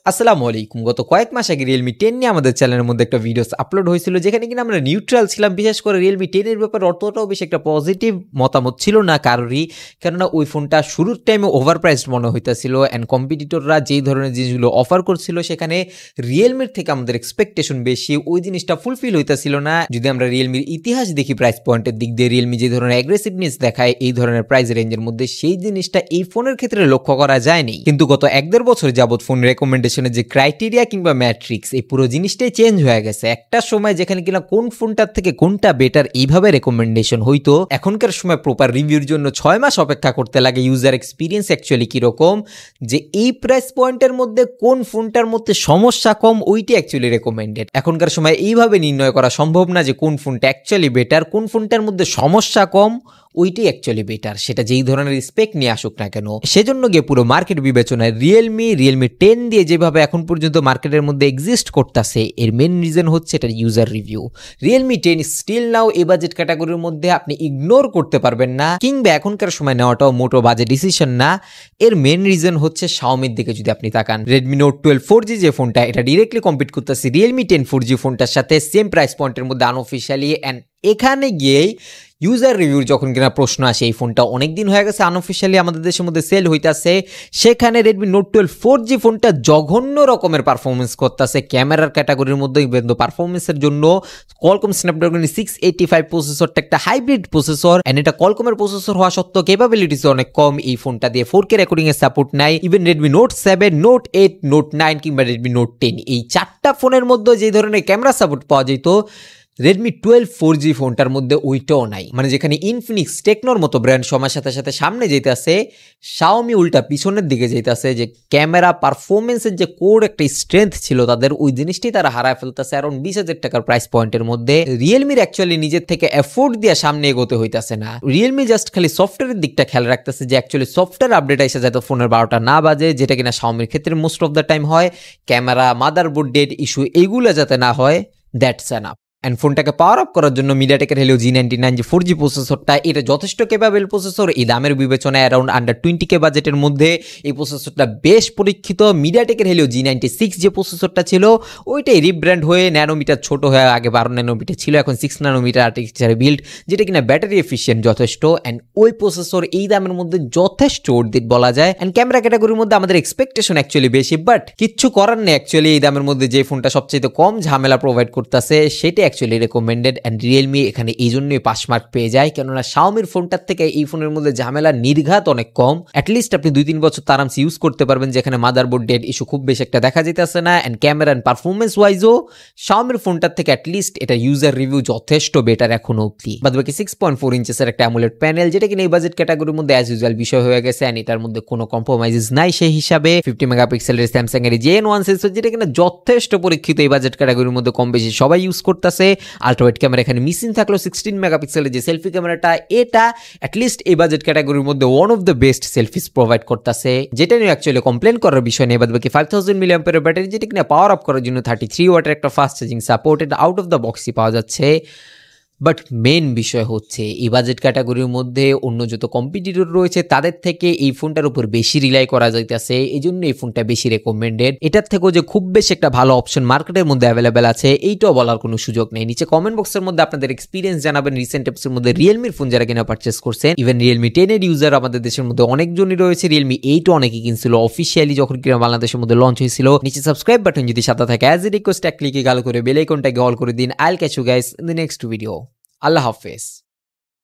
আসসালামু আলাইকুম। গত কয়েক মাস আগে Realme 10 নিয়ে আমাদের চ্যানেলের মধ্যে একটা ভিডিওস আপলোড হয়েছিল, যেখানে কিনা আমরা নিউট্রাল ছিলাম। বিশেষ করে Realme 10 এর ব্যাপারে অতটাও বেশি একটা পজিটিভ মতামত ছিল না কারোরই, কেননা ওই ফোনটা শুরুর টাইমে ওভারপ্রাইসড মনে হইতেছিল অ্যান্ড কম্পিটিটররা যেই ধরনের জিনিসগুলো অফার করছিল সেখানে রিয়েলমির থেকে আমাদের এক্সপেকটেশন বেশি, ওই জিনিসটা ফুলফিল হইতেছিল না। যদি আমরা রিয়েলমির ইতিহাস দেখি প্রাইস পয়েন্টের দিক দিয়ে, রিয়েলমি যে ধরনের অ্যাগ্রেসিভনেস দেখায় এই ধরনের প্রাইস রেঞ্জের মধ্যে, সেই জিনিসটা এই ফোনের ক্ষেত্রে লক্ষ্য করা যায়নি। কিন্তু গত 1-1.5 বছর যাবত ফোন রেকমেন্ডেশন যে ক্রাইটেরিয়া কিংবা ম্যাট্রিক্স, এই পুরো জিনিসটাই চেঞ্জ হয়ে গেছে। একটা সময় যেখানে কিনা কোন ফোনটার থেকে কোনটা বেটার এইভাবে রেকমেন্ডেশন হইতো, এখনকার সময় প্রপার রিভিউর জন্য 6 মাস অপেক্ষা করতে লাগে। ইউজার এক্সপিরিয়েন্স অ্যাকচুয়ালি কিরকম, যে এই প্রাইস পয়েন্টের মধ্যে কোন ফোনটার মধ্যে সমস্যা কম, ওইটি অ্যাকচুয়ালি রেকমেন্ডেড। এখনকার সময় এইভাবে নির্ণয় করা সম্ভব না যে কোন ফোনটা অ্যাকচুয়ালি বেটার, কোন ফোনটার মধ্যে সমস্যা কম, ওইটাই অ্যাকচুয়ালি বেটার, সেটা যেই ধরনের স্পেক নিয়ে আসুক না কেন। সেজন্য গিয়ে পুরো মার্কেট বিবেচনায় রিয়েলমি 10 দিয়ে যেভাবে এখন পর্যন্ত মার্কেটের মধ্যে এক্সিস্ট করতেছে, এর মেন রিজন হচ্ছে এটা user review. Realme 10 still now এই বাজেট ক্যাটাগরির মধ্যে আপনি ইগনোর করতে পারবেন না, কিংবা এখনকার সময় নেওয়াটাও মোটো বাজে ডিসিশন না। এর মেন রিজন হচ্ছে শাওমির দিকে যদি আপনি তাকান, রেডমি নোট 12 4G যে ফোনটা, এটা ডিরেক্টলি কম্পিট করতেছে রিয়েলমি 10 4G ফোনটার সাথে সেম প্রাইস পয়েন্টের মধ্যে আনঅফিশিয়ালি। অ্যান্ড এখানে গিয়েই ইউজার রিভিউর যখন কিনা প্রশ্ন আসে, এই ফোনটা অনেকদিন হয়ে গেছে আনঅফিশিয়ালি আমাদের দেশের মধ্যে সেল হইতাছে, সেখানে রেডমি নোট 12 4G ফোনটা জঘন্য রকমের পারফরমেন্স করতেছে ক্যামেরার ক্যাটাগরির মধ্যে। কিন্তু পারফরমেন্সের জন্য কোয়ালকম স্ন্যাপড্রাগন 685 প্রসেসরটা একটা হাইব্রিড প্রসেসর, এন্ড এটা কোয়ালকমের প্রসেসর হওয়া সত্ত্বেও ক্যাপাবিলিটিস অনেক কম। এই ফোনটা দিয়ে 4K রেকর্ডিং এর সাপোর্ট নাই। Even Redmi note 7, note 8, note 9 কিংবা রেডমি নোট 10, এই 4টা ফোনের মধ্যে যে ধরনের ক্যামেরা সাপোর্ট পাওয়া যেত, রেডমি 12 4G ফোনটার মধ্যে ওইটাও নাই। মানে যেখানে ইনফিনিক্স টেকনোর মতো ব্র্যান্ড সময়ের সাথে সাথে সামনে যেতেছে, শাওমি উল্টা পিছনের দিকে যেতেছে। যে ক্যামেরা পারফরমেন্সের যে কোর একটা স্ট্রেংথ ছিল তাদের, ওই জিনিসটাই তারা হারায় ফেলতেছে অ্যারাউন্ড 20,000 টাকার প্রাইস পয়েন্টের মধ্যে। রিয়েলমির অ্যাকচুয়ালি নিজের থেকে এফোর্ট দিয়ে সামনে এগোতে হইতাছে না। রিয়েলমি জাস্ট খালি সফটওয়্যারের দিকটা খেয়াল রাখতেছে যে অ্যাকচুয়ালি সফটওয়্যার আপডেট এসে যাতে ফোনের 12টা না বাজে, যেটা কিনা শাওমির ক্ষেত্রে মোস্ট অফ দ্য টাইম হয়। ক্যামেরা, মাদারবোর্ড ডেড ইস্যু এগুলো যাতে না হয়, দ্যাটস এনাফ। অ্যান্ড ফোনটাকে পাওয়ার আপ করার জন্য মিডিয়াটেকের Helio G99 যে 4G প্রসেসরটা, এটা যথেষ্ট ক্যাপাবল প্রসেসর। এই দামের বিবেচনায় অ্যারাউন্ড আন্ডার 20K বাজেটের মধ্যে এই প্রসেসরটা বেশ পরীক্ষিত। মিডিয়াটেকের Helio G96 যে প্রসেসরটা ছিল, ওইটাই রিব্র্যান্ড হয়ে ন্যানোমিটার ছোট হয়ে, আগে 12 ন্যানোমিটার ছিল, এখন 6 ন্যানোমিটার আর্কিটেকচারে বিল্ড, যেটা কিনা ব্যাটারি এফিশিয়েন্ট যথেষ্ট। অ্যান্ড ওই প্রসেসর এই দামের মধ্যে যথেষ্ট অর্ধিত বলা যায়। অ্যান্ড ক্যামেরা ক্যাটাগরির মধ্যে আমাদের এক্সপেকটেশন অ্যাকচুয়ালি বেশি, বাট কিচ্ছু করার নেই। অ্যাকচুয়ালি এই দামের মধ্যে যে ফোনটা সবচেয়ে কম ঝামেলা প্রোভাইড করতেছে, সেটা অ্যাকচুয়ালি রেকমেন্ডেড। অ্যান্ড রিয়েলমি এখানে এই জন্যই পাস মার্ক পেয়ে যায়, কেননা শাওমির ফোনটার থেকে এই ফোনের মধ্যে ঝামেলা নির্ঘাত অনেক কম। অ্যাটলিস্ট আপনি 2-3 বছর আরামসে ইউজ করতে পারবেন, যেখানে মাদারবোর্ড ডেড ইস্যু খুব বেশি একটা দেখা যেতেছে না। অ্যান্ড ক্যামেরা অ্যান্ড পারফরমেন্স ওয়াইজও শাওমির ফোনটার থেকে অ্যাটলিস্ট এটা ইউজার রিভিউ যথেষ্ট বেটার এখনো অব্দি। বাদবাকি 6.4 ইঞ্চেসের একটা অ্যামোলেড প্যানেল, যেটা কিনা এই বাজেট ক্যাটাগরির মধ্যে অ্যাজ ইউজুয়াল বিষয় হয়ে গেছে। অ্যান্ড এটার মধ্যে কোনো কম্প্রোমাইজেস নাই সেই হিসাবে। 50 মেগাপিক্সেলের স্যামসাং এর Gen1 সেন্সর, যেটা কিনা যথেষ্ট পরীক্ষিত, এই বাজেট ক্যাটাগরির মধ্যে কম বেশি সবাই ইউজ করতেছে। আল্ট্রাওয়াইড ক্যামেরা এখানে মিসিং থাকলো 16 মেগাপিক্সেলের যে সেলফি ক্যামেরাটা, এটা অ্যাটলিস্ট এই বাজেট ক্যাটাগরির মধ্যে one of the best selfish provide করতেছে, যেটা নিয়ে অ্যাকচুয়ালি কমপ্লেন করার বিষয় নেই। বাদবাকি 5000 mAh ব্যাটারি, যেটা কিনা পাওয়ার আপ করার জন্য 33 ওয়াটের একটা ফাস্ট চার্জিং সাপোর্ট, এটা আউট অফ দ্য বক্সই পাওয়া যাচ্ছে। বাট মেন বিষয় হচ্ছে এই বাজেট ক্যাটাগরির মধ্যে অন্য যত কম্পিটিটর রয়েছে তাদের থেকে এই ফোনটার উপর বেশি রিলাই করা যাইতেছে, এই জন্য এই ফোনটা বেশি রেকমেন্ডেড। এটার থেকেও যে খুব বেশি একটা ভালো অপশন মার্কেটের মধ্যে অ্যাভেলেবেল আছে, এইটাও বলার কোনো সুযোগ নেই। নিচে কমেন্ট বক্সের মধ্যে আপনাদের এক্সপিরিয়েন্স জানাবেন রিসেন্ট এপিসোডের মধ্যে রিয়েলমির ফোন যারা কিনা পারচেস করছেন। ইভেন রিয়েলমি 10 এর ইউজার আমাদের দেশের মধ্যে অনেকজনই রয়েছে। রিয়েলমি 8 অনেকেই কিনছিল অফিসিয়ালি যখন কিনা বাংলাদেশের মধ্যে লঞ্চ হয়েছিল। নিচে সাবস্ক্রাইব বাটন যদি সাদা থাকে, অ্যাজ এ রিকোয়েস্ট এক ক্লিকে গাল করে বেল আইকনটাকে অল করে দিন। I'll catch you guys in the next video. আল্লাহ হাফেজ।